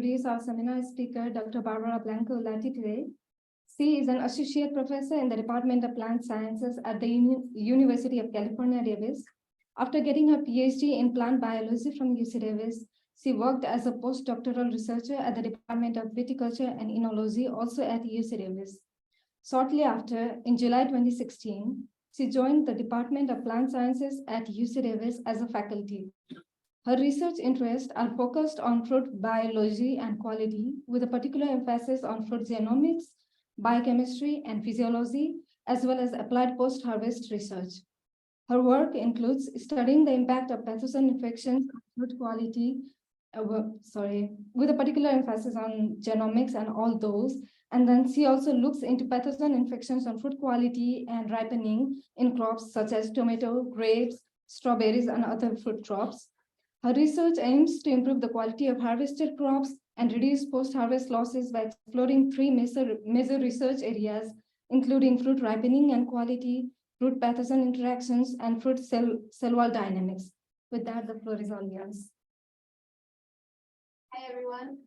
introduce our seminar speaker, Dr. Barbara Blanco-Ulate today. She is an associate professor in the Department of Plant Sciences at the University of California, Davis. After getting her PhD in plant biology from UC Davis, she worked as a postdoctoral researcher at the Department of Viticulture and Enology, also at UC Davis. Shortly after, in July 2016, she joined the Department of Plant Sciences at UC Davis as a faculty. Her research interests are focused on fruit biology and quality, with a particular emphasis on fruit genomics, biochemistry, and physiology, as well as applied post-harvest research. Her work includes studying the impact of pathogen infections on fruit quality, with a particular emphasis on genomics and all those. And then she also looks into pathogen infections on fruit quality and ripening in crops such as tomato, grapes, strawberries, and other fruit crops. Her research aims to improve the quality of harvested crops and reduce post-harvest losses by exploring three major research areas, including fruit ripening and quality, fruit pathogen interactions, and fruit cell wall dynamics. With that, the floor is all yours. Hi, everyone.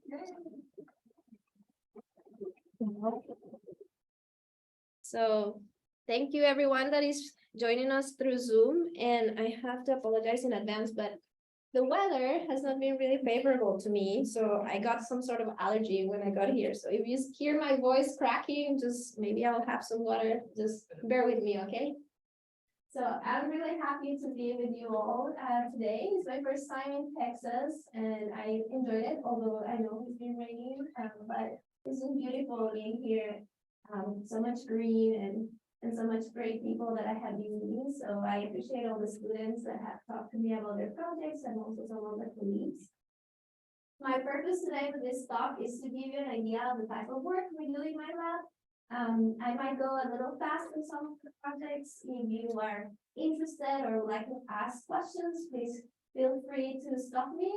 So thank you, everyone that is joining us through Zoom. And I have to apologize in advance, but the weather has not been really favorable to me. So I got some sort of allergy when I got here. So if you hear my voice cracking, just maybe I'll have some water. Just bear with me, okay? So I'm really happy to be with you all today. It's my first time in Texas, and I enjoyed it, although I know it's been raining, but it's been beautiful being here. So much green and so much great people that I have been meeting. So I appreciate all the students that have talked to me about their projects and also some of the colleagues. My purpose today for this talk is to give you an idea of the type of work we do in my lab. I might go a little fast in some of the projects. If you are interested or would like to ask questions, please feel free to stop me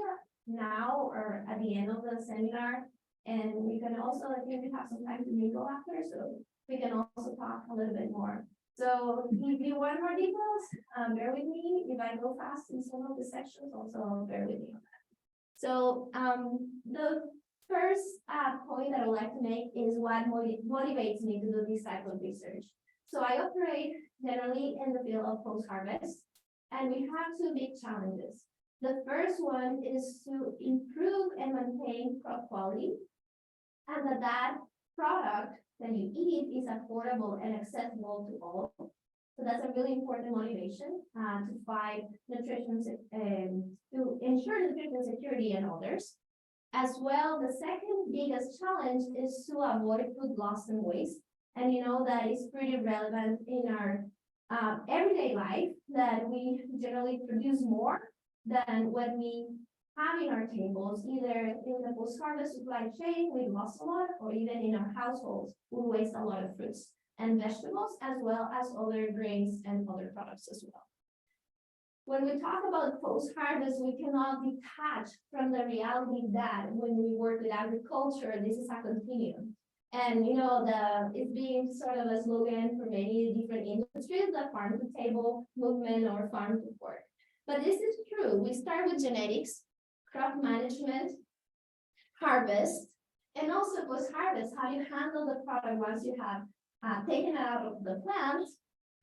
now or at the end of the seminar. And we can also, I think we have some time to mingle after, so we can also talk a little bit more. So if you want more details, bear with me. If I go fast in some of the sections, also bear with me. So the first point that I would like to make is what motivates me to do this type of research. So I operate generally in the field of post-harvest, and we have two big challenges. The first one is to improve and maintain crop quality, and that product that you eat is affordable and accessible to all. So that's a really important motivation to fight nutrition, to ensure nutrition security and others. As well, the second biggest challenge is to avoid food loss and waste. And you know that is pretty relevant in our everyday life, that we generally produce more than what we have in our tables, either in the post-harvest supply chain, we lost a lot, or even in our households, we waste a lot of fruits and vegetables, as well as other grains and other products as well. When we talk about post-harvest, we cannot detach from the reality that when we work with agriculture, this is a continuum. And you know, it's being sort of a slogan for many different industries, the farm to table movement or farm to fork. But this is true. We start with genetics, crop management, harvest, and also post-harvest, how you handle the product once you have taken it out of the plant,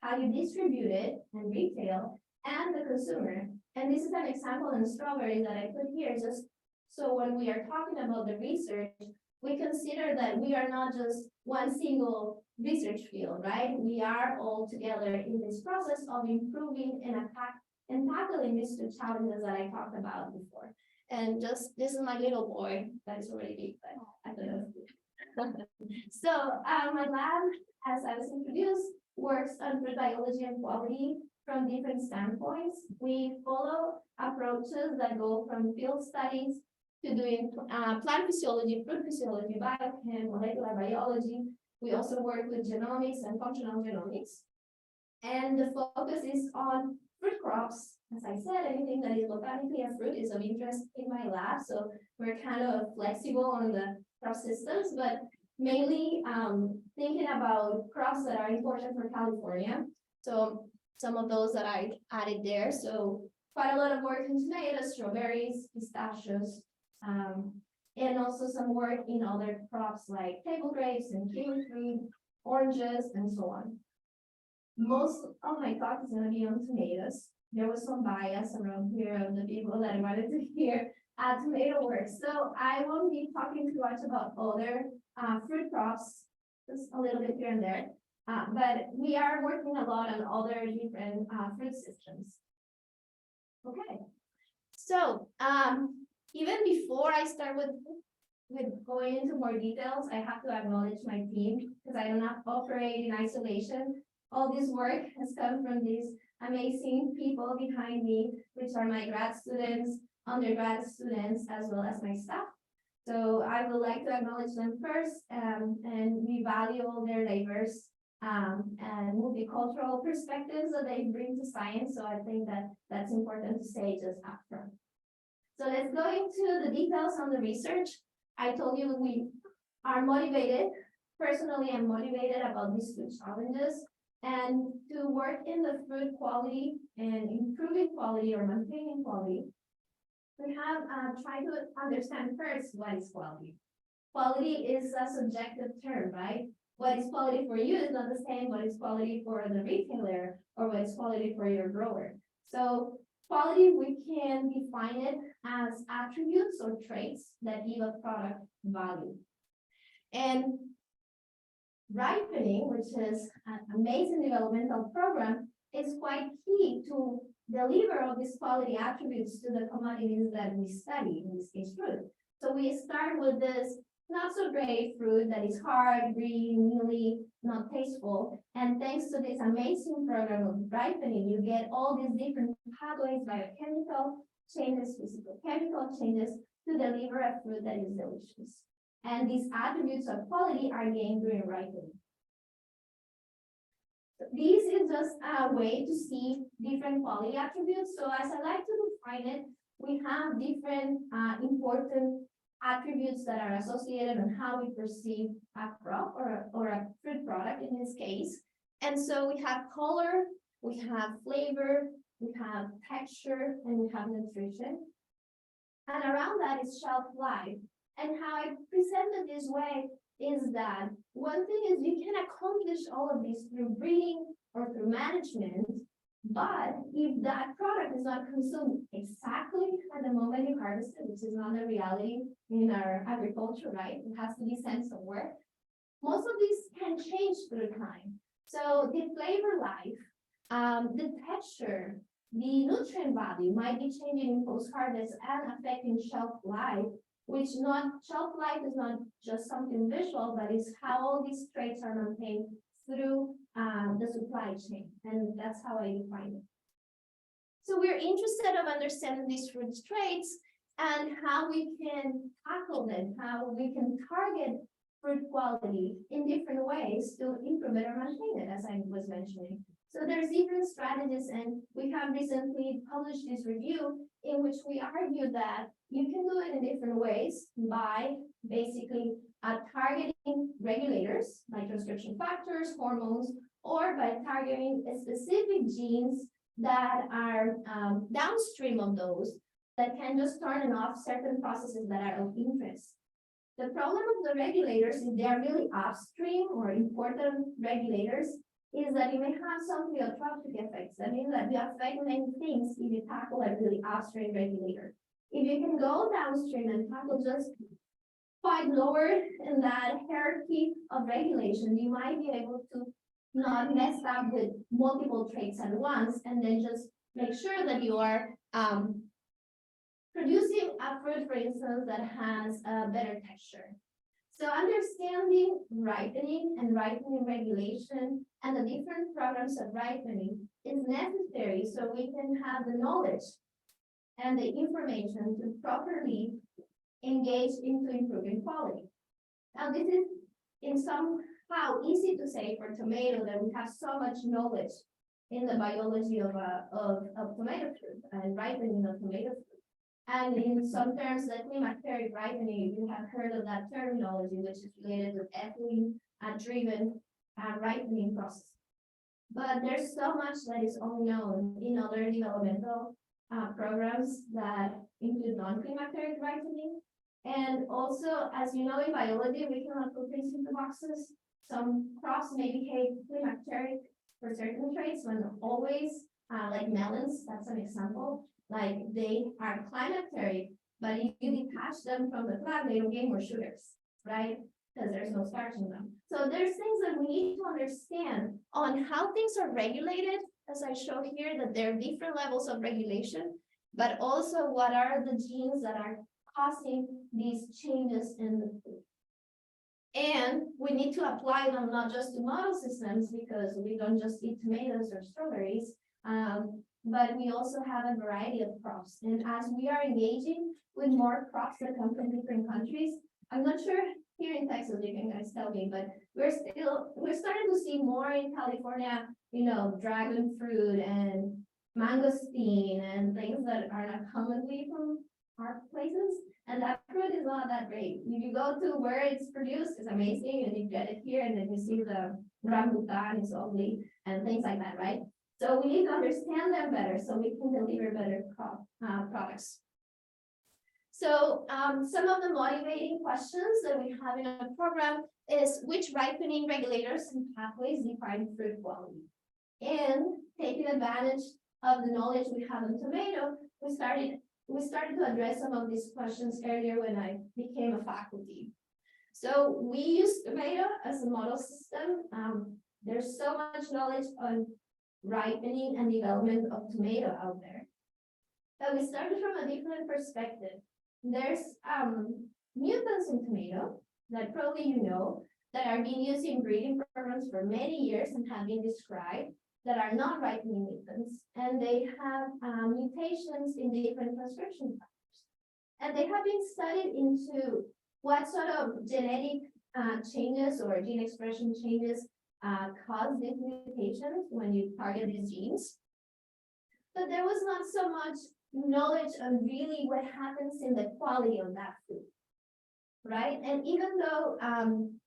how you distribute it and retail, and the consumer. And this is an example in strawberries that I put here, just so when we are talking about the research, we consider that we are not just one single research field, right? We are all together in this process of improving and tackling these two challenges that I talked about before. And just, this is my little boy that is already big, but I don't know. So my lab, as I was introduced, works on fruit biology and quality from different standpoints. We follow approaches that go from field studies to doing plant physiology, fruit physiology, biochem, molecular biology. We also work with genomics and functional genomics. And the focus is on fruit crops. As I said, anything that is botanically a fruit is of interest in my lab. So we're kind of flexible on the crop systems, but mainly thinking about crops that are important for California. So some of those that I added there. So quite a lot of work in tomatoes, strawberries, pistachios, and also some work in other crops like table grapes and kiwi fruit, oranges, and so on. Most of my talk is gonna be on tomatoes. There was some bias around here of the people that wanted to hear tomato work. So I won't be talking too much about other fruit crops, just a little bit here and there. But we are working a lot on other different fruit systems. Okay, so even before I start with going into more details, I have to acknowledge my team because I do not operate in isolation. All this work has come from these amazing people behind me, which are my grad students, undergrad students, as well as my staff. So I would like to acknowledge them first, and we value all their diverse and multicultural perspectives that they bring to science. So I think that that's important to say just upfront. So let's go into the details on the research. I told you we are motivated. Personally, I'm motivated about these two challenges and to work in the fruit quality and improving quality or maintaining quality. We have tried to understand first what is quality. Quality is a subjective term, right? What is quality for you is not the same what is quality for the retailer or what is quality for your grower. So quality, we can define it as attributes or traits that give a product value. And ripening, which is an amazing developmental program, is quite key to deliver all these quality attributes to the commodities that we study, in this case fruit. So we start with this not so great fruit that is hard, green, mealy, not tasteful. And thanks to this amazing program of ripening, you get all these different pathways, biochemical changes, physical chemical changes to deliver a fruit that is delicious. And these attributes of quality are gained during ripening. This is just a way to see different quality attributes. So as I like to define it, we have different important attributes that are associated on how we perceive a crop or a fruit product in this case. And so we have color, we have flavor, we have texture, and we have nutrition. And around that is shelf life. And how I present it this way is that one thing is you can accomplish all of this through breeding or through management, but if that product is not consumed exactly at the moment you harvest it, which is not the reality in our agriculture, right? It has to be sent somewhere. Most of these can change through time. So the flavor life, the texture, the nutrient value might be changing in post-harvest and affecting shelf life, which shelf life is not just something visual, but it's how all these traits are maintained through the supply chain. And that's how I define it. So we're interested of understanding these fruit traits and how we can tackle them, how we can target fruit quality in different ways to improve it or maintain it, as I was mentioning. So there's different strategies, and we have recently published this review in which we argue that you can do it in different ways by basically targeting regulators like transcription factors, hormones, or by targeting specific genes that are downstream of those that can just turn and off certain processes that are of interest. The problem of the regulators, if they are really upstream or important regulators, is that you may have some pleiotropic effects. That means that you affect many things if you tackle a really upstream regulator. If you can go downstream and tackle just quite lower in that hierarchy of regulation, you might be able to not mess up with multiple traits at once, and then just make sure that you are producing a fruit, for instance, that has a better texture. So understanding ripening and ripening regulation and the different programs of ripening is necessary so we can have the knowledge and the information to properly engage into improving quality. Now, this is in somehow easy to say for tomato that we have so much knowledge in the biology of tomato fruit and ripening of tomato fruit. And in some terms, the climacteric ripening, you have heard of that terminology, which is related with ethylene-driven ripening process. But there's so much that is unknown in other developmental programs that include non-climacteric ripening. And also, as you know, in biology, we cannot put things into boxes. Some crops may behave climacteric for certain traits when always, like melons, that's an example. Like they are climacteric, but if you detach them from the plant, they will gain more sugars, right? Because there's no starch in them. So there's things that we need to understand on how things are regulated, as I show here, that there are different levels of regulation, but also what are the genes that are causing these changes in the food. And we need to apply them not just to model systems, because we don't just eat tomatoes or strawberries, but we also have a variety of crops. And as we are engaging with more crops that come from different countries, I'm not sure here in Texas, you can guys tell me, but we're starting to see more in California, you know, dragon fruit and mangosteen and things that are not commonly from our places. And that fruit is not that great. If you go to where it's produced, it's amazing, and you get it here, and then you see the rambutan is ugly and things like that, right? So we need to understand them better so we can deliver better products. So some of the motivating questions that we have in our program is which ripening regulators and pathways define fruit quality? And taking advantage of the knowledge we have on tomato, we started to address some of these questions earlier when I became a faculty. So we use tomato as a model system. There's so much knowledge on ripening and development of tomato out there. But we started from a different perspective. There's mutants in tomato that probably you know that are being used in breeding programs for many years and have been described that are not ripening mutants, and they have mutations in different transcription factors. And they have been studied into what sort of genetic changes or gene expression changes cause these mutations when you target these genes. But there was not so much knowledge on really what happens in the quality of that food, right? And even though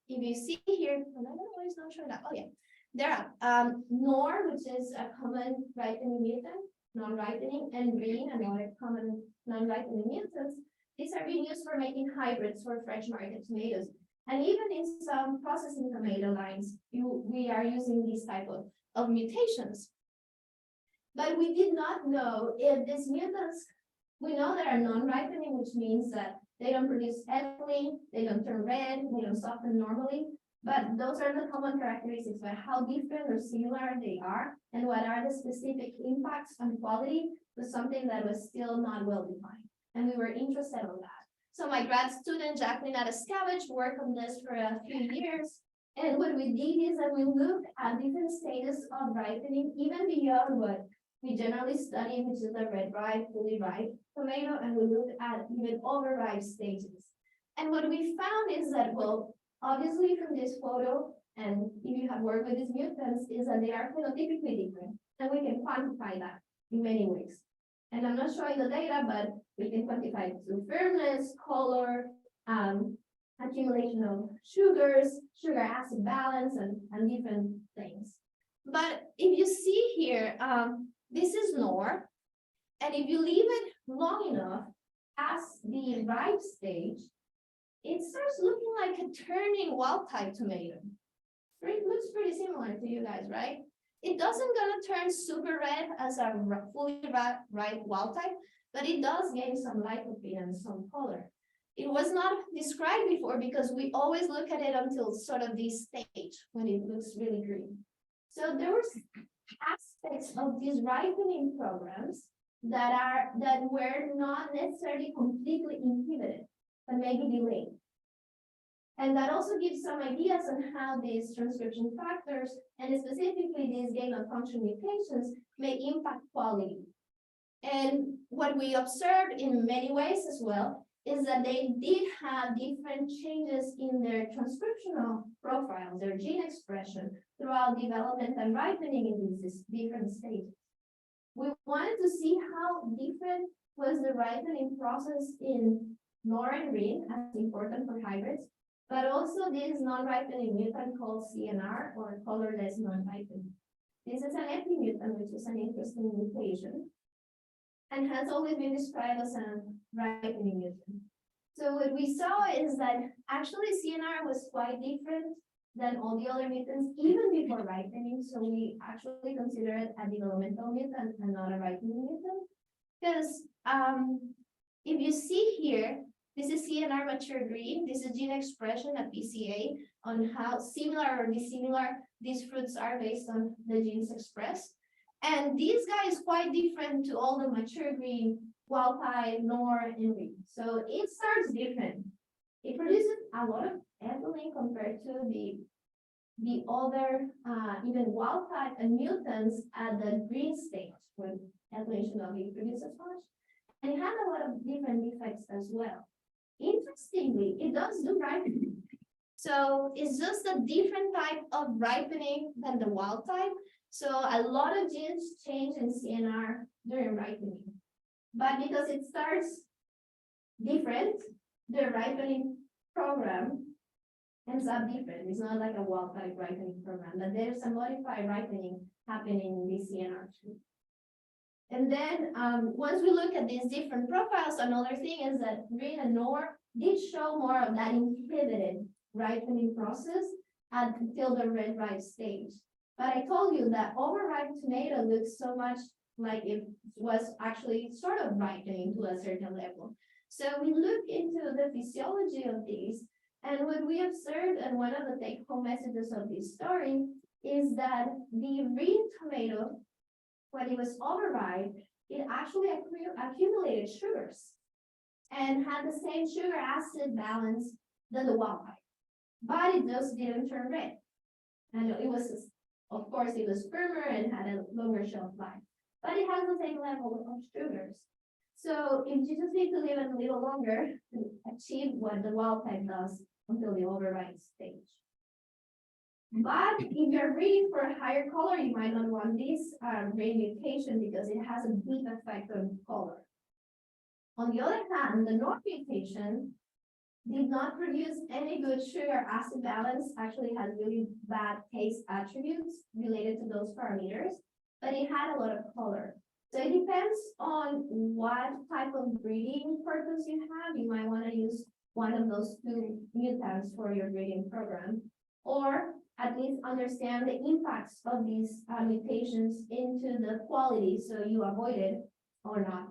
if you see here, I don't know why it's not showing up. Oh yeah, there are NOR, which is a common ripening mutant, non-ripening, and green, another common non-ripening mutants. These are being used for making hybrids for fresh market tomatoes. And even in some processing tomato lines, we are using these type of mutations. But we did not know if these mutants, we know that are non-ripening, which means that they don't produce ethylene, they don't turn red, they don't soften normally. But those are the common characteristics, but how different or similar they are, and what are the specific impacts on quality was something that was still not well defined. And we were interested in that. So my grad student, Jacqueline Scavage, worked on this for a few years. And what we did is that we looked at different stages of ripening, even beyond what we generally study, which is the red ripe, fully ripe tomato, and we looked at even overripe stages. And what we found is that, well, obviously from this photo, and if you have worked with these mutants, is that they are phenotypically different, and we can quantify that in many ways. And I'm not showing the data, but we can quantify it through firmness, color, accumulation of sugars, sugar acid balance, and different things. But if you see here, this is NOR, and if you leave it long enough past the ripe stage, it starts looking like a turning wild type tomato. It looks pretty similar to you guys, right? It doesn't gonna turn super red as a fully ripe wild type, but it does gain some lycopene and some color. It was not described before because we always look at it until sort of this stage when it looks really green. So there were aspects of these ripening programs that were not necessarily completely inhibited, but maybe delayed. And that also gives some ideas on how these transcription factors, and specifically these gain of function mutations, may impact quality. And what we observed in many ways as well is that they did have different changes in their transcriptional profiles, their gene expression, throughout development and ripening in these different stages. We wanted to see how different was the ripening process in NOR and green, as important for hybrids, but also this non-ripening mutant called CNR, or colorless non-ripening. This is an epimutant, which is an interesting mutation, and has always been described as a ripening mutant. So what we saw is that actually CNR was quite different than all the other mutants, even before ripening. So we actually consider it a developmental mutant and not a ripening mutant. Because if you see here, this is CNR mature green. This is gene expression at PCA on how similar or dissimilar these fruits are based on the genes expressed. And this guy is quite different to all the mature green, wild type, NOR, and green. So it starts different. It produces a lot of ethylene compared to the other, even wild type and mutants at the green stage, when ethylene should not be produced as much. And it has a lot of different defects as well. Interestingly, it does do ripening. So it's just a different type of ripening than the wild type. So a lot of genes change in CNR during ripening. But because it starts different, the ripening program ends up different. It's not like a wild type ripening program, but there's a modified ripening happening in the CNR too. And then once we look at these different profiles, another thing is that green and NOR did show more of that inhibited ripening process until the red ripe stage. But I told you that overripe tomato looks so much like it was actually sort of ripening to a certain level. So we look into the physiology of these, and what we observed, and one of the take-home messages of this story, is that the green tomato, when it was overripe, it actually accumulated sugars and had the same sugar acid balance than the wild type, but it just didn't turn red. And it was, of course, it was firmer and had a longer shelf life, but it has the same level of sugars. So if you just need to live it a little longer to achieve what the wild type does until the overripe stage. But if you're breeding for a higher color, you might not want this green mutation because it has a deep effect on color. On the other hand, the NOR mutation did not produce any good sugar acid balance, actually has really bad taste attributes related to those parameters, but it had a lot of color. So it depends on what type of breeding purpose you have. You might want to use one of those two mutants for your breeding program, or at least understand the impacts of these mutations into the quality so you avoid it or not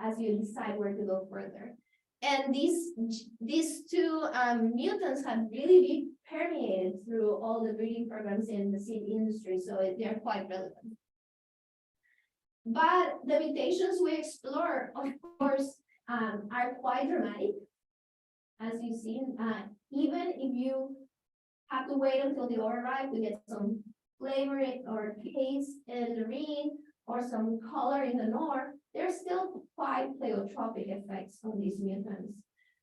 as you decide where to go further. And these two mutants have really been permeated through all the breeding programs in the seed industry, so they're quite relevant. But the mutations we explore, of course, are quite dramatic, as you've seen. Even if you have to wait until the overripe to get some flavor or taste in the green or some color in the NOR, there's still quite pleiotropic effects on these mutants.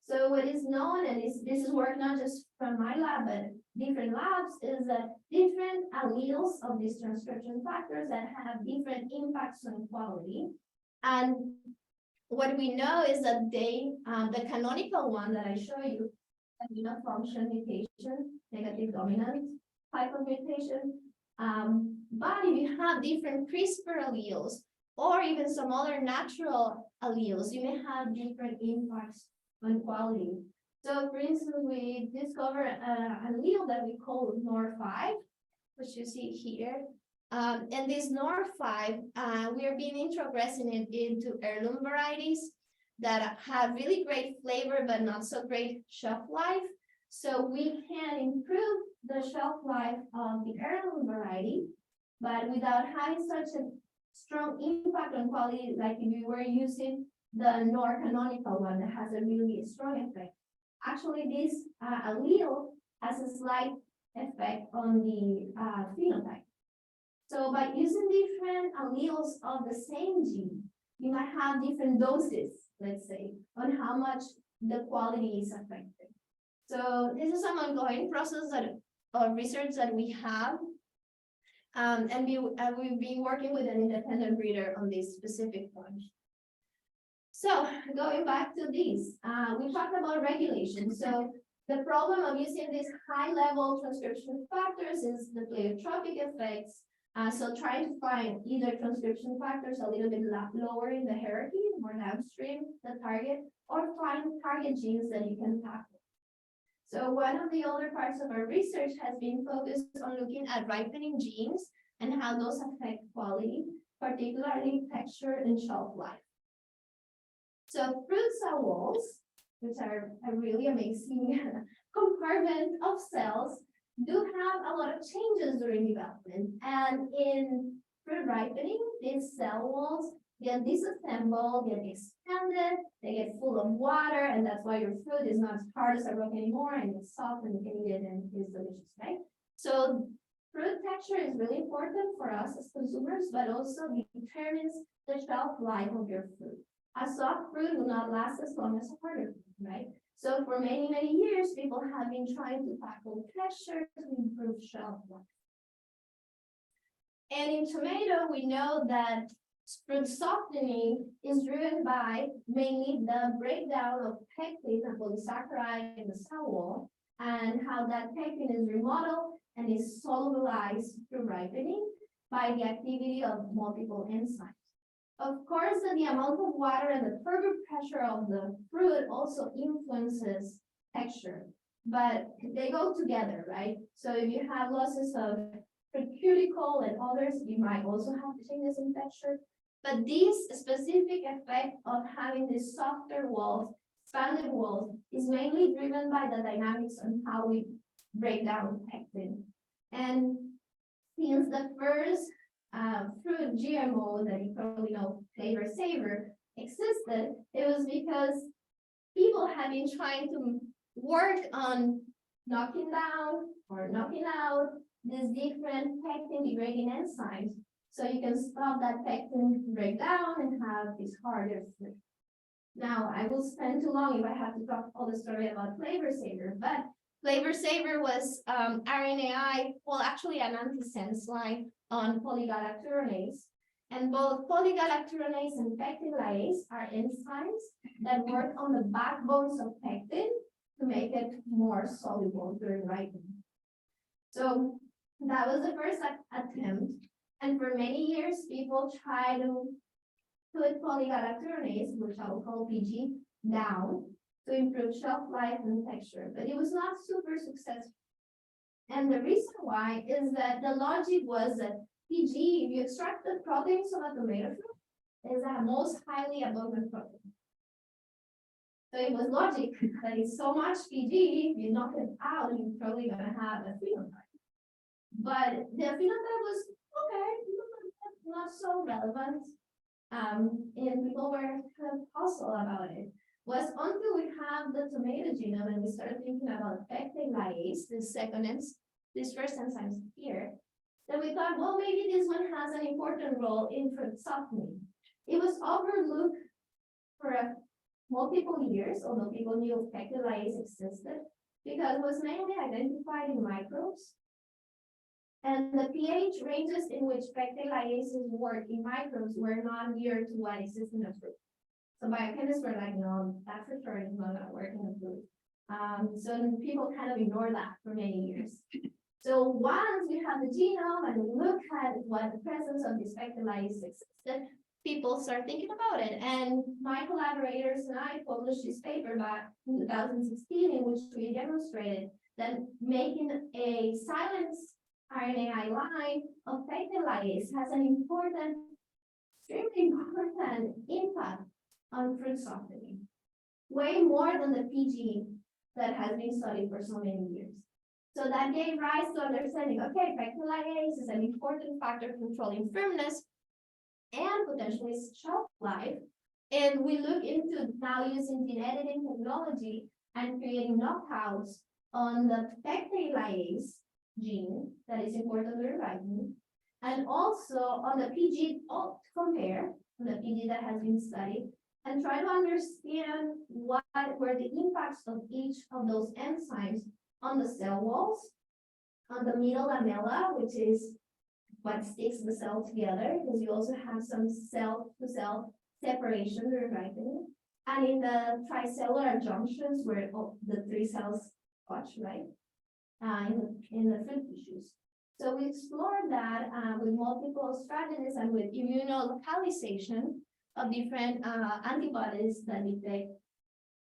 So what is known, and this is work not just from my lab, but different labs, is that different alleles of these transcription factors that have different impacts on quality. And what we know is that the canonical one that I show you, a function mutation, negative dominant type of mutation. But if you have different CRISPR alleles or even some other natural alleles, you may have different impacts on quality. So for instance, we discovered an allele that we call NOR5, which you see here. And this NOR5, we are being introgressing it into heirloom varieties that have really great flavor, but not so great shelf life. So we can improve the shelf life of the heirloom variety, but without having such a strong impact on quality, like if you were using the NOR canonical one that has a really strong effect. Actually, this allele has a slight effect on the phenotype. So by using different alleles of the same gene, you might have different doses, let's say, on how much the quality is affected. So this is some ongoing process of research that we have. And we've been working with an independent breeder on this specific one. So going back to this, we talked about regulation. So the problem of using these high-level transcription factors is the pleiotropic effects So trying to find either transcription factors a little bit lower in the hierarchy, more downstream the target, or find target genes that you can tackle. So one of the other parts of our research has been focused on looking at ripening genes and how those affect quality, particularly texture and shelf life. So fruit cell walls, which are a really amazing compartment of cells, do have a lot of changes during development. And in fruit ripening, these cell walls get disassembled, get expanded, they get full of water, and that's why your fruit is not as hard as a rock anymore, and it's soft and you can eat it and it's delicious, right? So fruit texture is really important for us as consumers, but also determines the shelf life of your fruit. A soft fruit will not last as long as a harder fruit, right? So for many, many years, people have been trying to tackle texture to improve shelf life. And in tomato, we know that fruit softening is driven by mainly the breakdown of pectin, a polysaccharide in the cell wall, and how that pectin is remodeled and is solubilized through ripening by the activity of multiple enzymes. Of course, the amount of water and the turbid pressure of the fruit also influences texture, but they go together, right? So if you have losses of fruit cuticle and others, you might also have changes in texture. But this specific effect of having these softer walls, expanded walls, is mainly driven by the dynamics on how we break down pectin. And since the first fruit GMO that you probably know, Flavor Saver, existed, it was because people have been trying to work on knocking down or knocking out these different pectin degrading enzymes, so you can stop that pectin breakdown and have this harder fruit. Now, I will spend too long if I have to talk all the story about Flavor Saver, but Flavor Saver was RNAi, well, actually an antisense line on polygalacturonase. And both polygalacturonase and pectin lyase are enzymes that work on the backbones of pectin to make it more soluble during ripening. So that was the first attempt. And for many years, people try to put polygalacturonase, which I will call PG, down to improve shelf life and texture, but it was not super successful. And the reason why is that the logic was that PG, if you extract the proteins from a tomato fruit, is the most highly abundant protein. So it was logic that it's so much PG, if you knock it out, you're probably gonna have a phenotype. But the phenotype was okay, not so relevant. And people were kind of puzzled about it. Was until we have the tomato genome and we started thinking about pectin lyase, this first enzymes here, then we thought, well, maybe this one has an important role in fruit softening. It was overlooked for multiple years, although people knew pectin lyase existed, because it was mainly identified in microbes. And the pH ranges in which pectin lyases work in microbes were not near to what exists in a fruit. So biochemists were like, no, that for sure is not gonna work in a fruit. So people kind of ignored that for many years. So once we have the genome and we look at what the presence of these pectin lyase existed, people start thinking about it. And my collaborators and I published this paper back in 2016 in which we demonstrated that making a silenced RNAi line of pectin lyase has an important, extremely important impact on fruit softening, way more than the PG that has been studied for so many years. So that gave rise to understanding, okay, pectin lyase is an important factor controlling firmness and potentially shelf life. And we look into now using gene editing technology and creating knockouts on the pectin lyase gene that is important during ripening, and also on the PG to compare on the PG that has been studied and try to understand what were the impacts of each of those enzymes on the cell walls, on the middle lamella, which is what sticks the cell together, because you also have some cell-to-cell separation during ripening, and in the tricellular junctions where the three cells touch, right? In the fruit tissues. So we explored that with multiple strategies and with immunolocalization of different antibodies that detect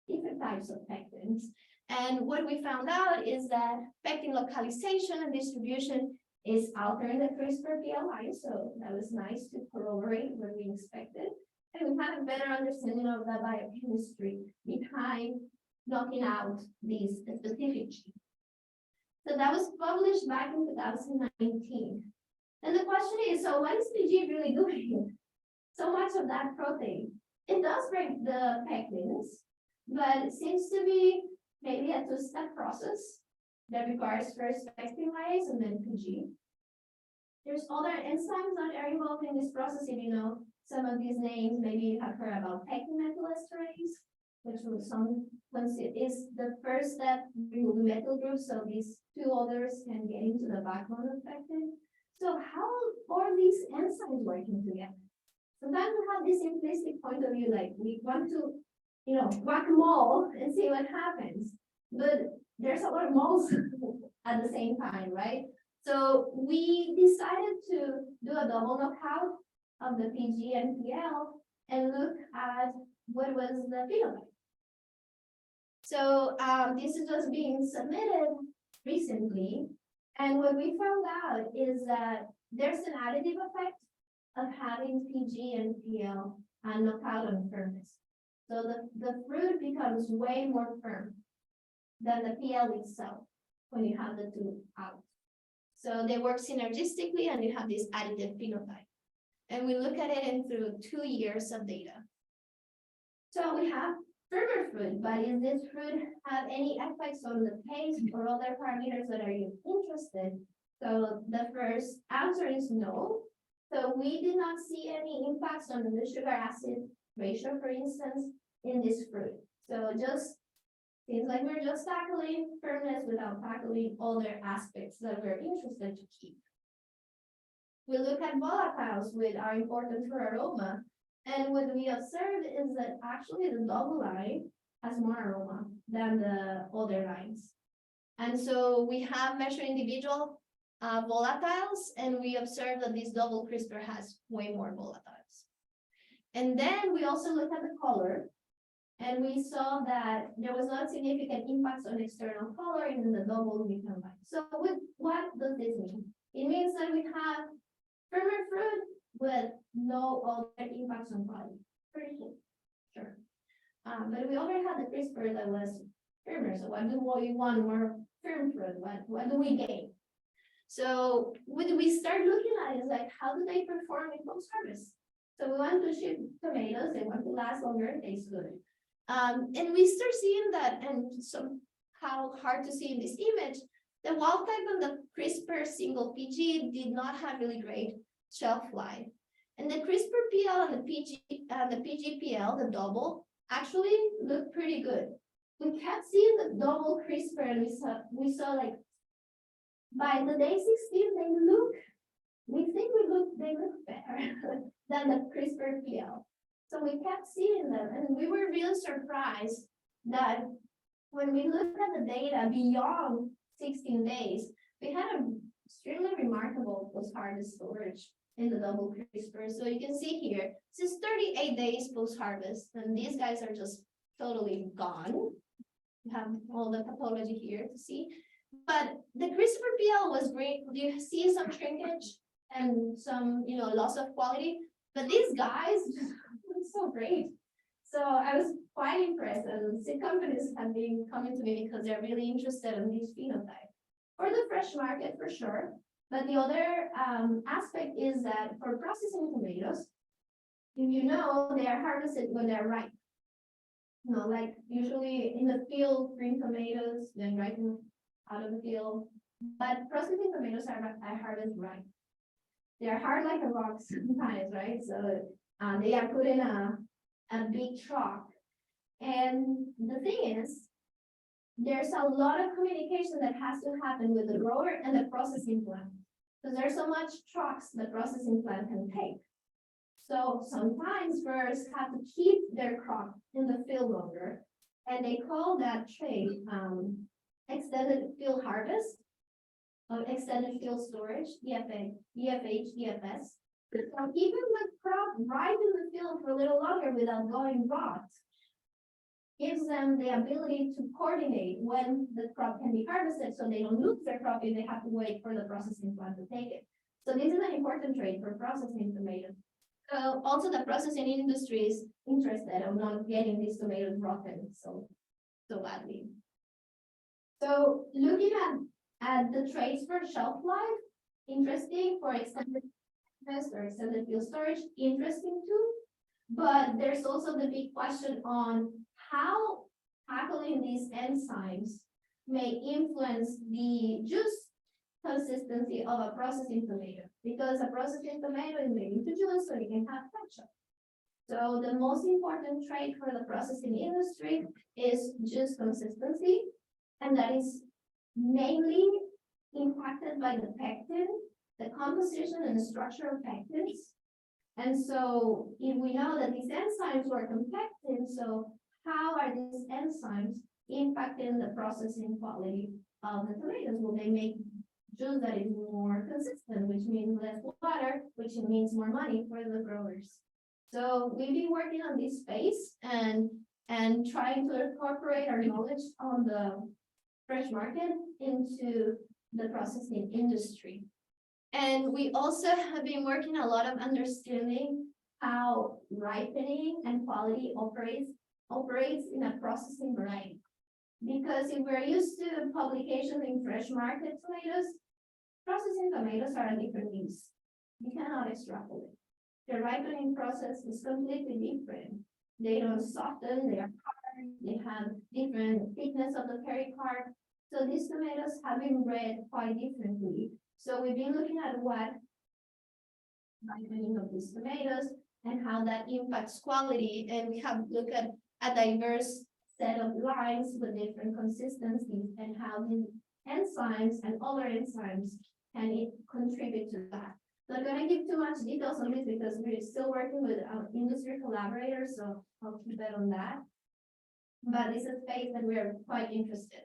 different types of pectins. And what we found out is that pectin localization and distribution is altered in the CRISPR-PLI, so that was nice to corroborate what we expected. And we had a better understanding of the biochemistry behind knocking out these specific genes. So that was published back in 2019. And the question is, so what is PG really doing? So much of that protein. It does break the pectins, but it seems to be maybe a two-step process that requires first pectin lyase and then PG. There's other enzymes that are involved in this process. If you know some of these names, maybe you have heard about pectin metallosterase, which once it is the first step, remove the methyl group, so these two others can get into the backbone of pectin. So how are these enzymes working together? Sometimes we have this simplistic point of view, like we want to, whack them all and see what happens. But there's a lot of moles at the same time, right? So we decided to do a double knockout of the PG and PL and look at what was the phenotype. So this is just being submitted recently. And what we found out is that there's an additive effect of having PG and PL and knockout on firmness. So the fruit becomes way more firm than the PL itself when you have the two out. So they work synergistically and you have this additive phenotype. And we look at it through 2 years of data. So we have firmer fruit, but does this fruit have any effects on the taste or other parameters that are you interested? So the first answer is no. So we did not see any impacts on the sugar acid ratio, for instance, in this fruit. So just seems like we're just tackling firmness without tackling other aspects that we're interested to keep. We look at volatiles, which are important for aroma. And what we observed is that actually the double line has more aroma than the other lines. And so we have measured individual volatiles, and we observed that this double CRISPR has way more volatiles. And then we also looked at the color, and we saw that there was not significant impacts on external color in the double we combined. So what does this mean? It means that we have firmer fruit with no other impacts on quality. Pretty cool, sure. But we already had the CRISPR that was firmer. So what do we want more firm fruit? What do we gain? So when we start looking at it, is like, how do they perform in post-harvest? So we want to ship tomatoes, they want to last longer and taste good. And we start seeing that, and somehow hard to see in this image, the wild type and the CRISPR single PG did not have really great shelf life. And the CRISPR PL and the PG PL, the double, actually looked pretty good. We kept seeing the double CRISPR, and we saw like by the day 16, they look better than the CRISPR PL. So we kept seeing them, and we were really surprised that when we looked at the data beyond 16 days, we had an extremely remarkable post-harvest storage in the double CRISPR. So you can see here, this is 38 days post-harvest, and these guys are just totally gone. You have all the pathology here to see. But the CRISPR PL was great. You see some shrinkage and some, loss of quality. But these guys look so great. So I was quite impressed, and seed companies have been coming to me because they're really interested in this phenotype. For the fresh market, for sure. But the other aspect is that for processing tomatoes, they are harvested when they're ripe. Like usually in the field, green tomatoes, then ripen out of the field. But processing tomatoes are harvested ripe. They are hard like a rock sometimes, right? So they are put in a big truck. And the thing is, there's a lot of communication that has to happen with the grower and the processing plant. Because there's so much trucks the processing plant can take. So sometimes growers have to keep their crop in the field longer. And they call that trade extended field harvest of extended field storage, EFH, EFS. So even the crop right in the field for a little longer without going rot gives them the ability to coordinate when the crop can be harvested, so they don't lose their crop if they have to wait for the processing plant to take it. So this is an important trait for processing tomatoes. So also the processing industry is interested in not getting these tomatoes rotten so badly. So looking at the traits for shelf life, interesting for extended or extended field storage, interesting too. But there's also the big question on how tackling these enzymes may influence the juice consistency of a processing tomato, because a processing tomato is made into juice, so you can have ketchup. So the most important trait for the processing industry is juice consistency, and that is mainly impacted by the pectin, the composition and the structure of pectins. And so if we know that these enzymes work on pectin, so how are these enzymes impacting the processing quality of the tomatoes? Will they make juice that is more consistent, which means less water, which means more money for the growers? So we've been working on this space and trying to incorporate our knowledge on the fresh market into the processing industry. And we also have been working a lot of understanding how ripening and quality operates in a processing variety. Because if we're used to publications in fresh market tomatoes, processing tomatoes are a different beast. You cannot extrapolate. The ripening process is completely different. They don't soften, they are hard, they have different thickness of the pericarp. So these tomatoes have been bred quite differently. So we've been looking at what ripening of these tomatoes and how that impacts quality. And we have looked at a diverse set of lines with different consistencies and how the enzymes and other enzymes can contribute to that. Not going to give too much details on this because we're still working with our industry collaborators, so I'll keep that on that. But it's a space that we are quite interested.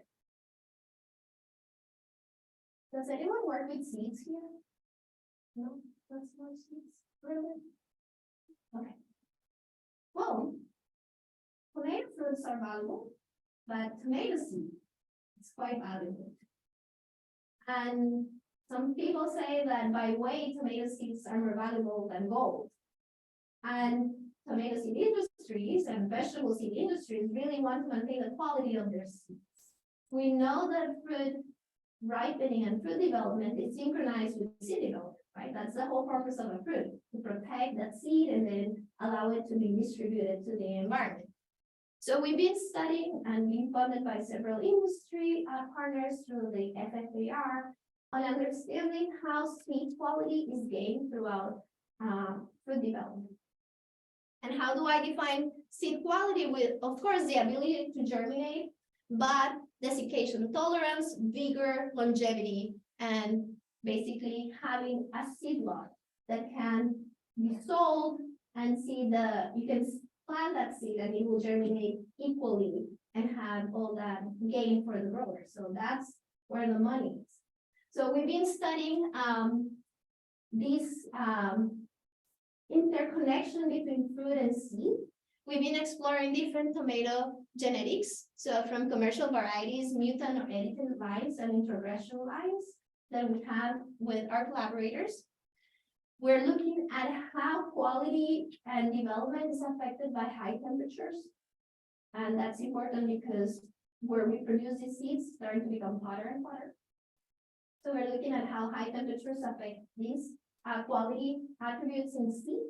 Does anyone work with seeds here? No, that's not seeds. Really? Okay. Well, tomato fruits are valuable, but tomato seed is quite valuable. And some people say that by weight, tomato seeds are more valuable than gold. And tomato seed industries and vegetable seed industries really want to maintain the quality of their seeds. We know that fruit ripening and fruit development is synchronized with seed development, right? That's the whole purpose of a fruit, to protect that seed and then allow it to be distributed to the environment. So we've been studying and being funded by several industry partners through the FFAR on understanding how seed quality is gained throughout fruit development. And how do I define seed quality? With, of course, the ability to germinate, but desiccation tolerance, vigor, longevity, and basically having a seed lot that can be sold and see you can plant that seed and it will germinate equally and have all that gain for the grower. So that's where the money is. So we've been studying this interconnection between fruit and seed. We've been exploring different tomato genetics, so from commercial varieties, mutant or edited lines, and interregional lines that we have with our collaborators. We're looking at how quality and development is affected by high temperatures. And that's important because where we produce these seeds starting to become hotter and hotter. So we're looking at how high temperatures affect these quality attributes in seed,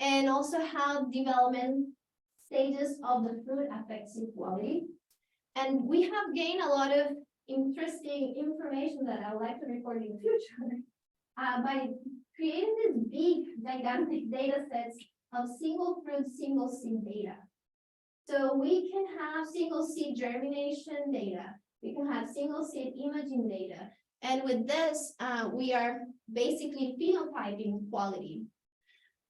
and also how development stages of the fruit affect seed quality. And we have gained a lot of interesting information that I would like to report in the future by creating these big gigantic data sets of single fruit, single seed data. So we can have single seed germination data. We can have single seed imaging data. And with this, we are basically phenotyping quality.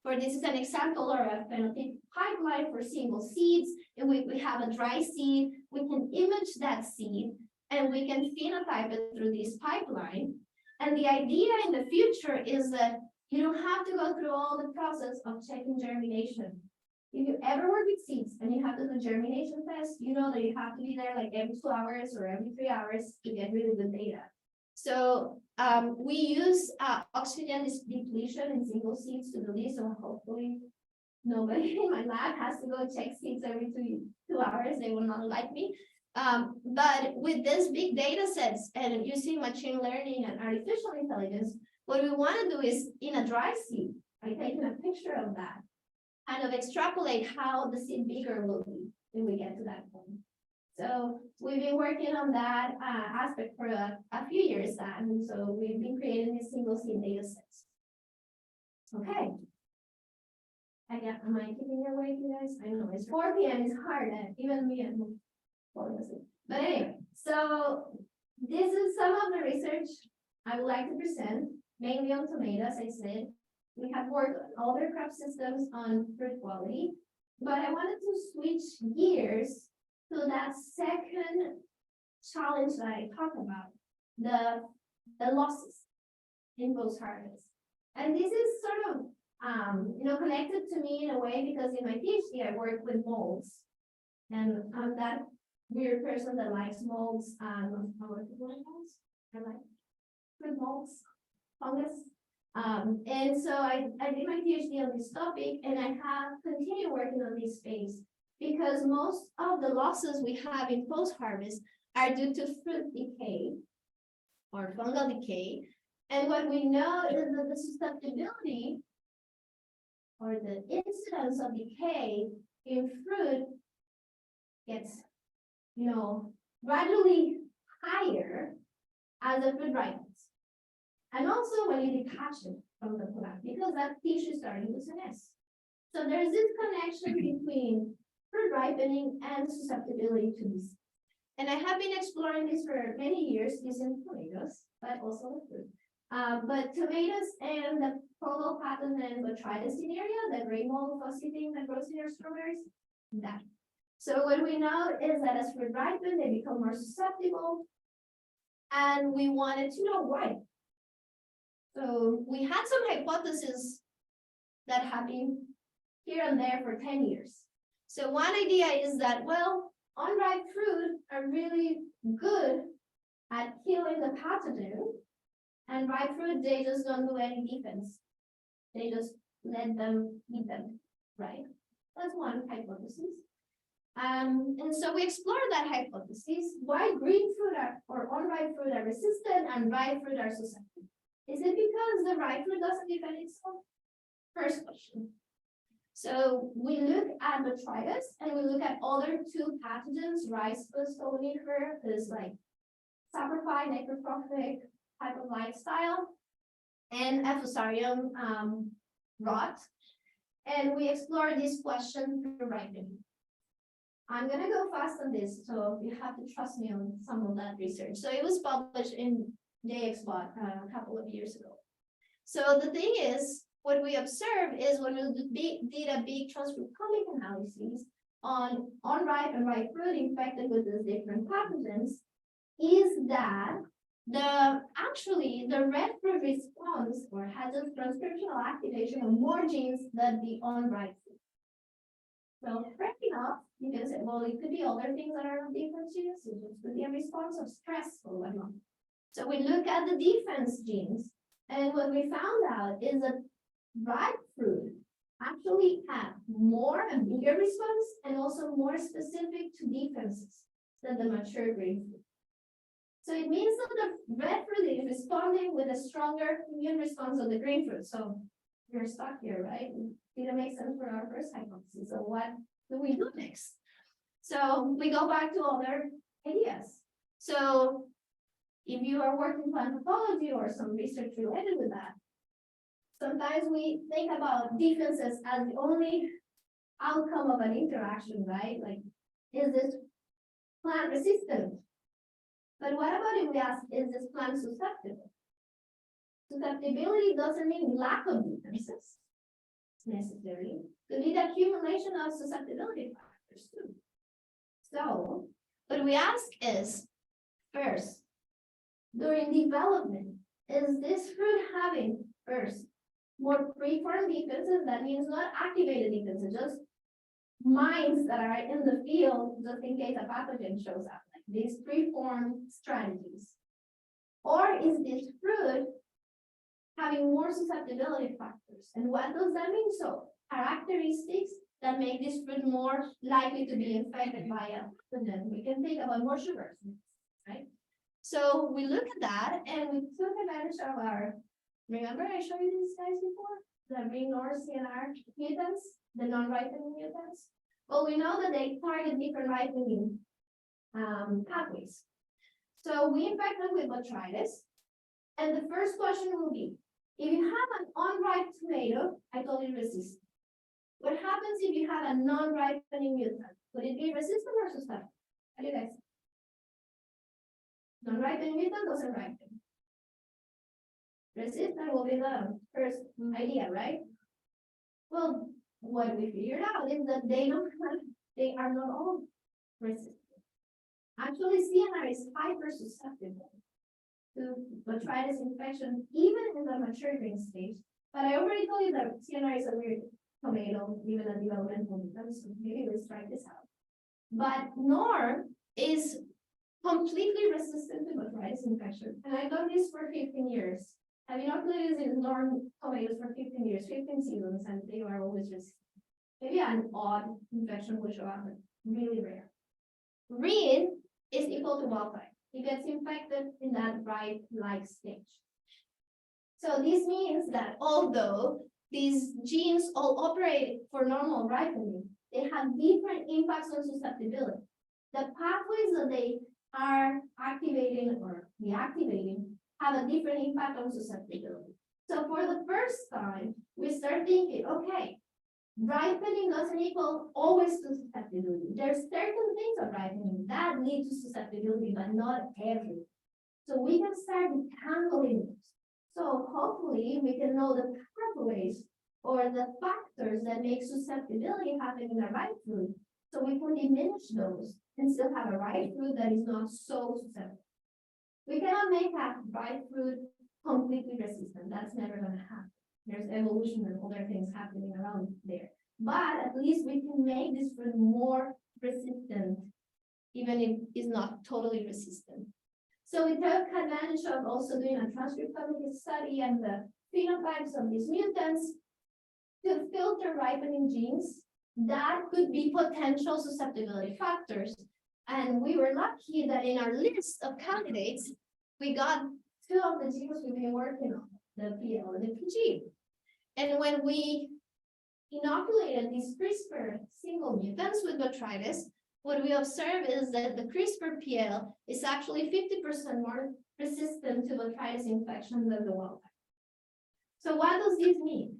For this is an example or a phenotypic pipeline for single seeds. And we have a dry seed. We can image that seed and we can phenotype it through this pipeline. And the idea in the future is that you don't have to go through all the process of checking germination. If you ever work with seeds and you have to do germination tests, you know that you have to be there like every 2 hours or every 3 hours to get really good data. So we use oxygen depletion in single seeds to do this. So hopefully nobody in my lab has to go check seeds every 2 hours. They will not like me. But with this big data sets and using machine learning and artificial intelligence, what we want to do is in a dry seed, by taking a picture of that, kind of extrapolate how the seed bigger will be when we get to that point. So we've been working on that aspect for a few years now, and so we've been creating these single seed data sets. Okay. Again, am I keeping you awake, you guys? I know it's 4 p.m. It's hard, even me at home. But anyway, so this is some of the research I would like to present, mainly on tomatoes, I said. We have worked on other crop systems on fruit quality, but I wanted to switch gears to that second challenge that I talked about, the losses in post-harvest. And this is sort of connected to me in a way because in my PhD I work with molds, and I'm that weird person that likes molds. I like fruit molds, fungus. And so I did my PhD on this topic, and I have continued working on this space because most of the losses we have in post-harvest are due to fruit decay or fungal decay. And what we know is that the susceptibility or the incidence of decay in fruit gets, gradually higher as the fruit ripens. And also when you detach it from the plant, because that tissue is starting to senesce. So there's this connection between fruit ripening and susceptibility to disease. And I have been exploring this for many years using tomatoes, but also with fruit. But tomatoes and the fungal pathogen botrytis cinerea, the gray mold fuzzy thing that grows in your strawberries, that. So what we know is that as fruit ripen, they become more susceptible. And we wanted to know why. So we had some hypotheses that have been here and there for 10 years. So one idea is that, well, unripe fruit are really good at killing the pathogen, and ripe fruit, they just don't do any defense. They just let them eat them, right? That's one hypothesis. And so we explored that hypothesis, why green fruit or unripe fruit are resistant and ripe fruit are susceptible. Is it because the ripe fruit doesn't defend itself? First question. So we look at botrytis and we look at other 2 pathogens, Rhizopus stolonifer is like saprophyte, necroprophic type of lifestyle, and Fusarium rot. And we explore this question through ripening. I'm gonna go fast on this, so you have to trust me on some of that research. So it was published in JXBot a couple of years ago. So the thing is, what we observed is when we did a big transcriptomic analysis on unripe and ripe fruit infected with these different pathogens, is that the red fruit response or has a transcriptional activation of more genes than the unripe fruit. So fair enough, you can say, well, it could be other things that are different genes, it could be a response of stress or whatnot. So we look at the defense genes, and what we found out is that ripe fruit actually have more and bigger response and also more specific to defenses than the mature green fruit. So it means that the red fruit is responding with a stronger immune response of the green fruit. So we're stuck here, right? It didn't make sense for our first hypothesis. So what do we do next? So we go back to other ideas. So if you are working plant pathology or some research related with that, sometimes we think about defenses as the only outcome of an interaction, right? Like, is this plant resistant? But what about if we ask, is this plant susceptible? Susceptibility doesn't mean lack of defenses necessarily. Could be the accumulation of susceptibility factors too. So what we ask is, First, during development, is this fruit having first more preformed defenses? That means not activated defenses, just minds that are in the field just in case a pathogen shows up, like these preformed strategies. Or is this fruit having more susceptibility factors? And what does that mean? So characteristics that make this fruit more likely to be infected by a pathogen. We can think about more sugars, right? So we look at that and we took advantage of our, remember I showed you these guys before? The ring or CNR mutants, the non-ripening mutants. Well, we know that they target different ripening pathways. So we infect them with botrytis. And the first question will be, if you have an unripe tomato, I told you resistant. What happens if you have a non-ripening mutant? Would it be resistant or susceptible? What do you guys say? Non-ripening mutant doesn't ripen. Resistant will be the first idea, right? Well, what we figured out is that they are not all resistant. Actually, CNR is hyper susceptible to botrytis infection, even in the maturing stage. But I already told you that CNR is a weird tomato, even a developmental mutant, so maybe let's try this out. But NOR is completely resistant to botrytis infection. And I've done this for 15 years. Have you not noticed in NOR tomatoes for 15 years, 15 seasons, and they are always just, maybe an odd infection will show up, but really rare. Reed is equal to wild type. It gets infected in that ripe-like stage. So this means that although these genes all operate for normal ripening, they have different impacts on susceptibility. The pathways that they are activating or deactivating have a different impact on susceptibility. So for the first time, we start thinking, okay, ripening doesn't equal always to susceptibility. There's certain things of ripening that lead to susceptibility, but not every. So we can start handling this. So hopefully we can know the pathways or the factors that make susceptibility happen in a ripe fruit. So we can diminish those and still have a ripe fruit that is not so susceptible. We cannot make a ripe fruit completely resistant. That's never going to happen. There's evolution and other things happening around there. But at least we can make this fruit more resistant, even if it's not totally resistant. So we took advantage of also doing a transcriptomic study and the phenotypes of these mutants to filter ripening genes that could be potential susceptibility factors. And we were lucky that in our list of candidates, we got two of the genes we've been working on, the PL and the PG. And when we inoculated these CRISPR single mutants with botrytis, what we observe is that the CRISPR PL is actually 50% more resistant to botrytis infection than the wild type. So what does this mean?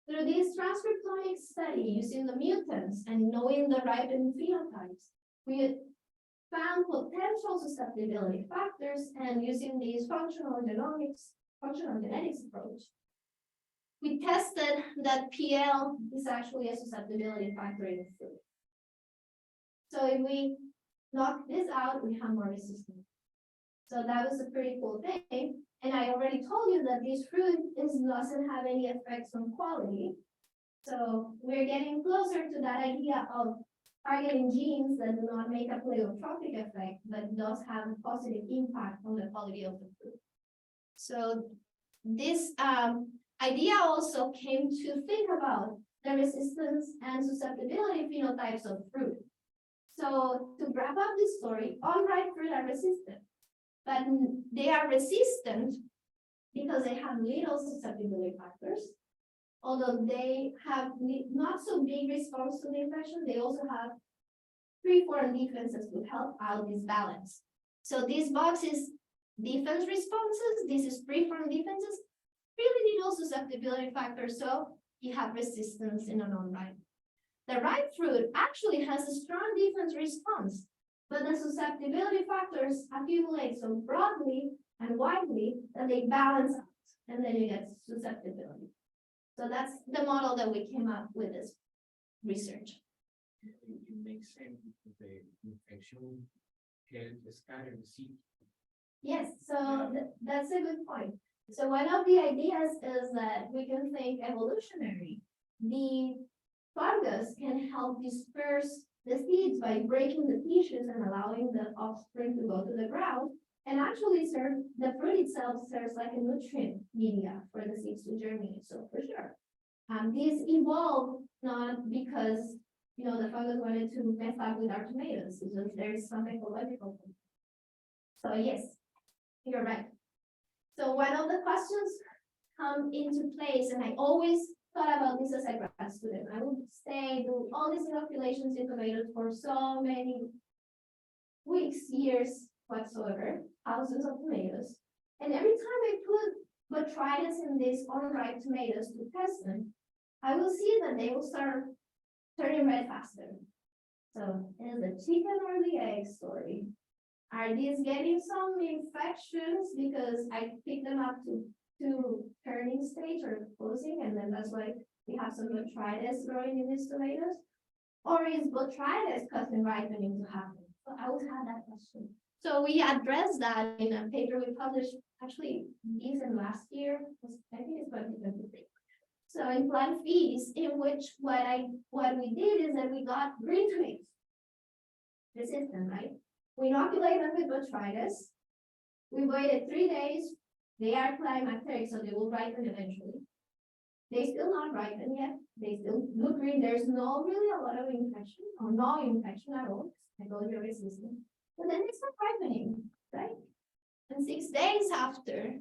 Through this transcriptomic study using the mutants and knowing the ripening phenotypes, we found potential susceptibility factors, and using these functional genetics approach, we tested that PL is actually a susceptibility factor in the fruit. So if we knock this out, we have more resistance. So that was a pretty cool thing. And I already told you that this fruit doesn't have any effects on quality. So we're getting closer to that idea of targeting genes that do not make a pleiotropic effect, but does have a positive impact on the quality of the fruit. So this idea also came to think about the resistance and susceptibility phenotypes of fruit. So to wrap up this story, unripe fruit are resistant, but they are resistant because they have little susceptibility factors. Although they have not so big response to the infection, they also have preformed defenses to help out this balance. So this box is defense responses, this is preformed defenses, really little susceptibility factors, so you have resistance in a non-ripe. The ripe fruit actually has a strong defense response, but the susceptibility factors accumulate so broadly and widely that they balance out, and then you get susceptibility. So that's the model that we came up with this research. It makes sense because the infection can scatter the seed Yes, so that's a good point. So one of the ideas is that we can think evolutionary. The fungus can help disperse the seeds by breaking the tissues and allowing the offspring to go to the ground. And actually serve, the fruit itself serves like a nutrient media for the seeds to germinate, so for sure. This evolved not because, the fungus wanted to mess up with our tomatoes, it's just there is some ecological thing. So yes, you're right. So one of the questions come into place, and I always thought about this as a grad student. I would stay, do all these inoculations in tomatoes for so many weeks, years whatsoever, thousands of tomatoes. And every time I put botrytis in these unripe tomatoes to test them, I will see that they will start turning red faster. So is the chicken or the egg story? Are these getting some infections because I pick them up to turning stage or closing, and then that's why we have some botrytis growing in these tomatoes? Or is botrytis causing ripening to happen? So I always had that question. So we addressed that in a paper we published, actually, in last year, I think it's 2023. So in plant feeds, in which what we did is that we got green tomatoes resistant, right? We inoculate them with botrytis. We waited 3 days. They are climacteric, so they will ripen eventually. They still not ripen yet. They still look green. There's no really a lot of infection or no infection at all. I told you resistant. But then they start ripening, right? And 6 days after,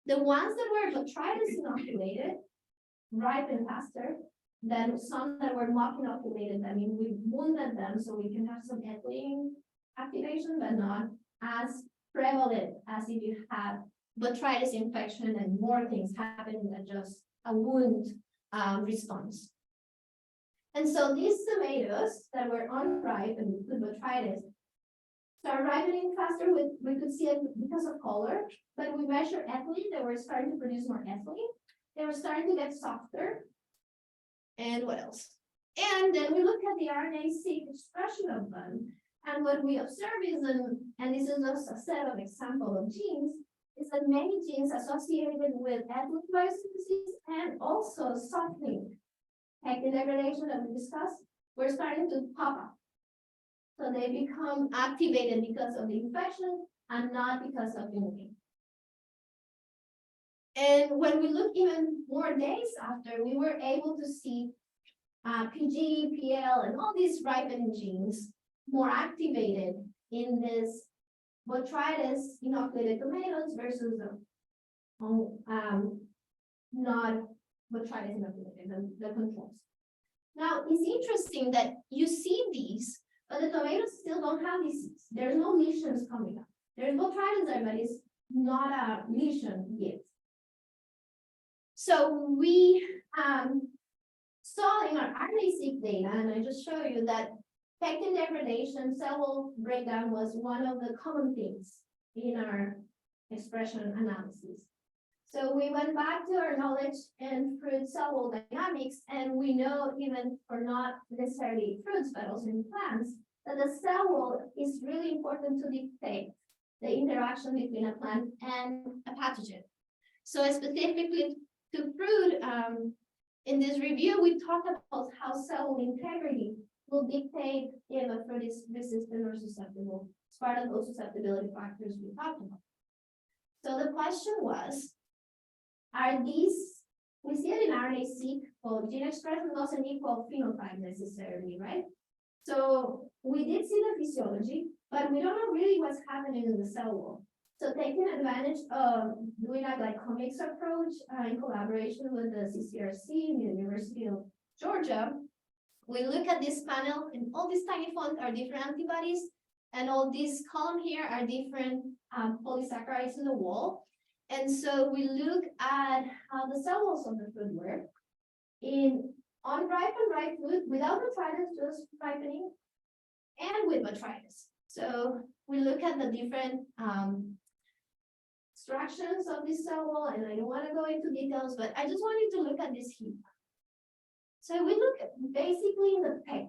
the ones that were botrytis inoculated ripen faster than some that were mock inoculated. I mean, we wounded them so we can have some ethylene activation, but not as prevalent as if you have botrytis infection and more things happening than just a wound response. And so these tomatoes that were unripe and with botrytis started ripening faster. We could see it because of color, but we measured ethylene. They were starting to produce more ethylene. They were starting to get softer. And what else? And then we look at the RNA-seq expression of them. And what we observe is, and this is just a set of example of genes, is that many genes associated with ethylene biosynthesis and also softening, pectin degradation that we discussed, were starting to pop up. So they become activated because of the infection and not because of immunity. And when we look even more days after, we were able to see PG, PL, and all these ripening genes more activated in this botrytis inoculated tomatoes versus not botrytis inoculated, the controls. Now, it's interesting that you see these, but the tomatoes still don't have disease. There's no lesions coming up. There's botrytis there, but it's not a lesion yet. So we saw in our RNA-seq data, and I just show you that pectin degradation, cell wall breakdown was one of the common things in our expression analysis. So we went back to our knowledge in fruit cell wall dynamics, and we know even for not necessarily fruits, but also in plants, that the cell wall is really important to dictate the interaction between a plant and a pathogen. So specifically to fruit, in this review, we talked about how cell wall integrity will dictate if a fruit is resistant or susceptible. It's part of those susceptibility factors we talked about. So the question was, are these, we see it in RNA-seq, well, gene expression doesn't equal phenotype necessarily, right? So we did see the physiology, but we don't know really what's happening in the cell wall. So taking advantage of doing a glycomics approach in collaboration with the CCRC, the University of Georgia, we look at this panel, and all these tiny fonts are different antibodies, and all these columns here are different polysaccharides in the wall. And so we look at how the cell walls of the fruit work in unripe and ripe fruit without botrytis, just ripening, and with botrytis. So we look at the different structures of this cell wall, and I don't want to go into details, but I just wanted to look at this heap. So we look at basically in the peg,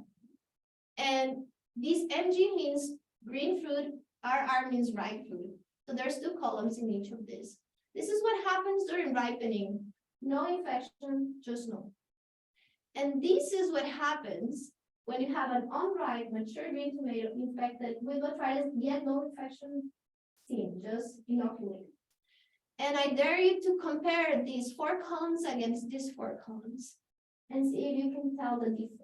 and this MG means green fruit, RR means ripe fruit. So there's 2 columns in each of these. This is what happens during ripening. No infection, just no. And this is what happens when you have an unripe, mature green tomato infected with botrytis, yet no infection seen, just inoculated. And I dare you to compare these 4 columns against these 4 columns and see if you can tell the difference.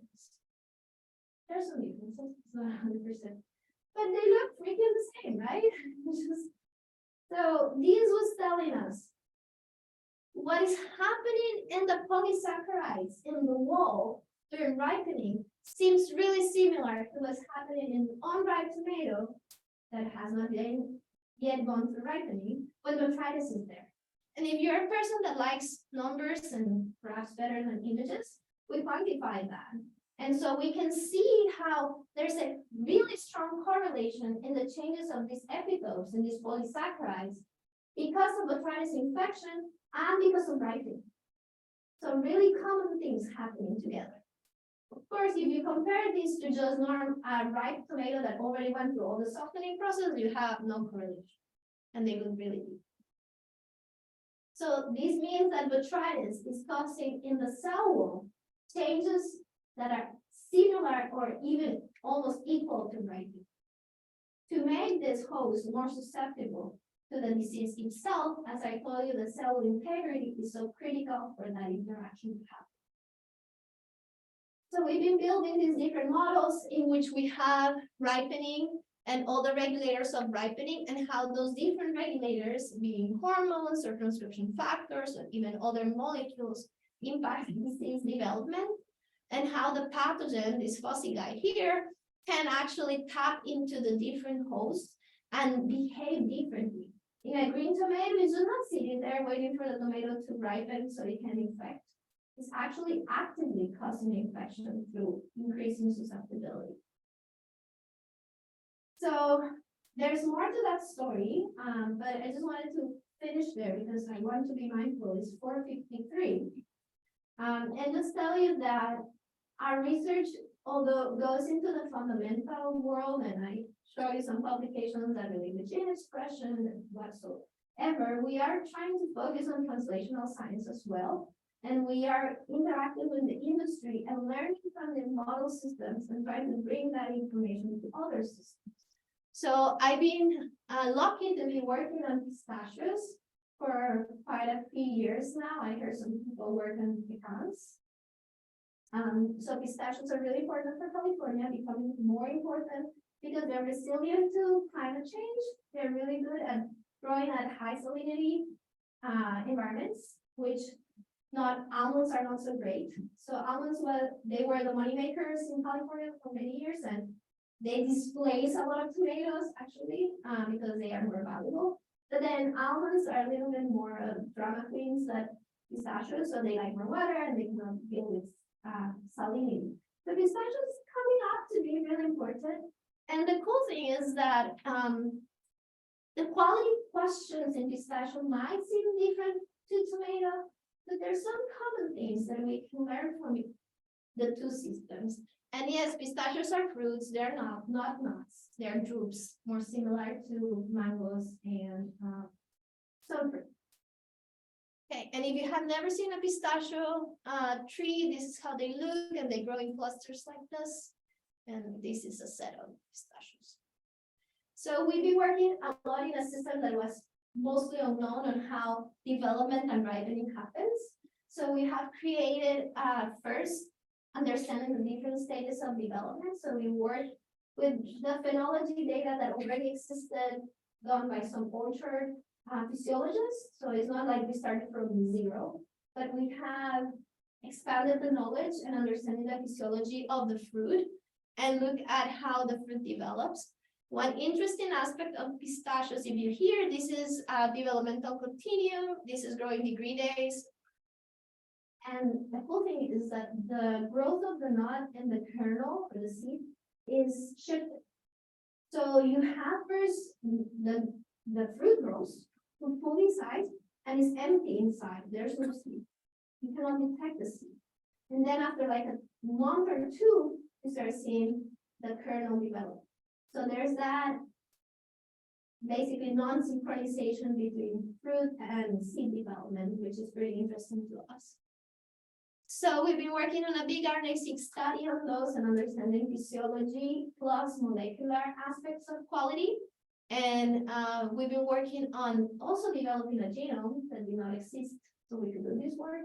There's some differences, it's not 100%, but they look freaking the same, right? So this was telling us what is happening in the polysaccharides in the wall during ripening seems really similar to what's happening in unripe tomato that has not yet gone through ripening when botrytis is there. And if you're a person that likes numbers and perhaps better than images, we quantify that. And so we can see how there's a really strong correlation in the changes of these epitopes in these polysaccharides because of botrytis infection and because of ripening. So really common things happening together. Of course, if you compare this to just ripe tomato that already went through all the softening process, you have no correlation, and they look really deep. So this means that botrytis is causing in the cell wall changes that are similar or even almost equal to ripening. To make this host more susceptible to the disease itself, as I told you, the cell integrity is so critical for that interaction to happen. So we've been building these different models in which we have ripening and all the regulators of ripening and how those different regulators, being hormones or transcription factors or even other molecules, impact disease development, and how the pathogen, this fuzzy guy here, can actually tap into the different hosts and behave differently. In a green tomato, it's just not sitting there waiting for the tomato to ripen so it can infect. It's actually actively causing infection through increasing susceptibility. So there's more to that story, but I just wanted to finish there because I want to be mindful. It's 4:53. And just tell you that our research, although goes into the fundamental world, and I show you some publications that relate to gene expression and whatsoever, we are trying to focus on translational science as well. And we are interacting with the industry and learning from the model systems and trying to bring that information to other systems. So I've been lucky to be working on pistachios for quite a few years now. I heard some people work on pecans. So pistachios are really important for California, becoming more important because they're resilient to climate change. They're really good at growing at high salinity environments, which almonds are not so great. So almonds they were the money makers in California for many years, and they displace a lot of tomatoes actually because they are more valuable. But then almonds are a little bit more drama queens than pistachios, so they like more water and they cannot deal with salinity. The pistachios is coming up to be really important. And the cool thing is that the quality questions in pistachio might seem different to tomato, but there's some common things that we can learn from the two systems. And yes, pistachios are fruits, they're not nuts, they're drupes, more similar to mangoes and some fruit. Okay, and if you have never seen a pistachio tree, this is how they look, and they grow in clusters like this. And this is a set of pistachios. So we've been working a lot in a system that was mostly unknown on how development and ripening happens. So we have created first understanding the different stages of development. So we work with the phenology data that already existed, done by some orchard physiologists. So it's not like we started from zero, but we have expanded the knowledge and understanding the physiology of the fruit and look at how the fruit develops. One interesting aspect of pistachios, if you're here, this is a developmental continuum. This is growing degree days. And the cool thing is that the growth of the nut and the kernel or the seed is shifted. So you have first the fruit grows fully sized and is empty inside. There's no seed. You cannot detect the seed. And then after like a month or two, you start seeing the kernel develop. So there's that basically non-synchronization between fruit and seed development, which is pretty interesting to us. So we've been working on a big RNA-seq study on those and understanding physiology plus molecular aspects of quality. And we've been working on also developing a genome that did not exist, so we could do this work.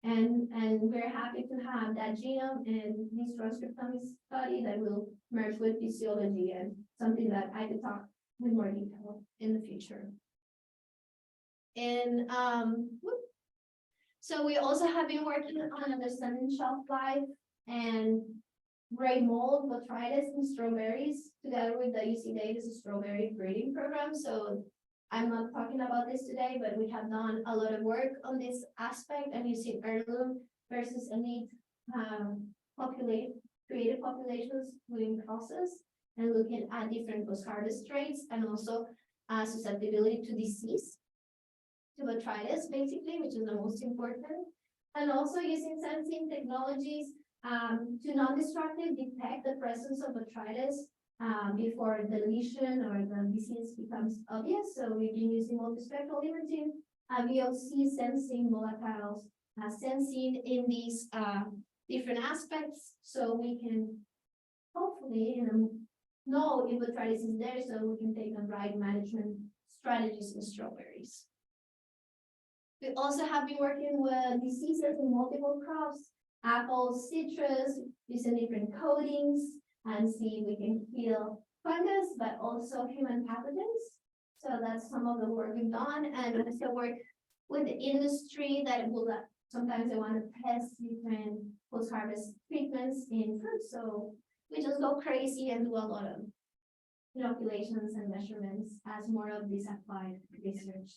And we're happy to have that genome and this transcriptomics study that will merge with physiology and something that I could talk with more detail in the future. And so we also have been working on understanding shelf life and gray mold, botrytis, and strawberries together with the UC Davis strawberry breeding program. So I'm not talking about this today, but we have done a lot of work on this aspect and using heirloom versus elite creative populations doing process and looking at different post-harvest traits and also susceptibility to disease, to botrytis basically, which is the most important, and also using sensing technologies to non-destructive detect the presence of botrytis before the lesion or the disease becomes obvious. So we've been using multispectral imaging, VOC sensing volatiles, sensing in these different aspects, so we can hopefully know if botrytis is there, so we can take the right management strategies in strawberries. We also have been working with diseases in multiple crops, apples, citrus, using different coatings, and see if we can kill fungus, but also human pathogens. So that's some of the work we've done, and also work with the industry that will sometimes they want to test different post-harvest treatments in fruit. So we just go crazy and do a lot of inoculations and measurements as more of this applied research.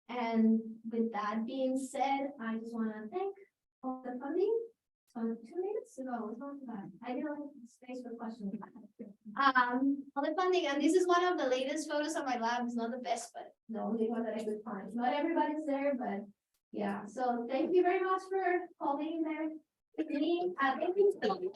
And with that being said, I just want to thank all the funding. So 2 minutes ago, we talked about. I didn't have space for questions. All the funding, and this is one of the latest photos of my lab. It's not the best, but the only one that I could find. Not everybody's there, but yeah. So thank you very much for calling there with me. Thank you.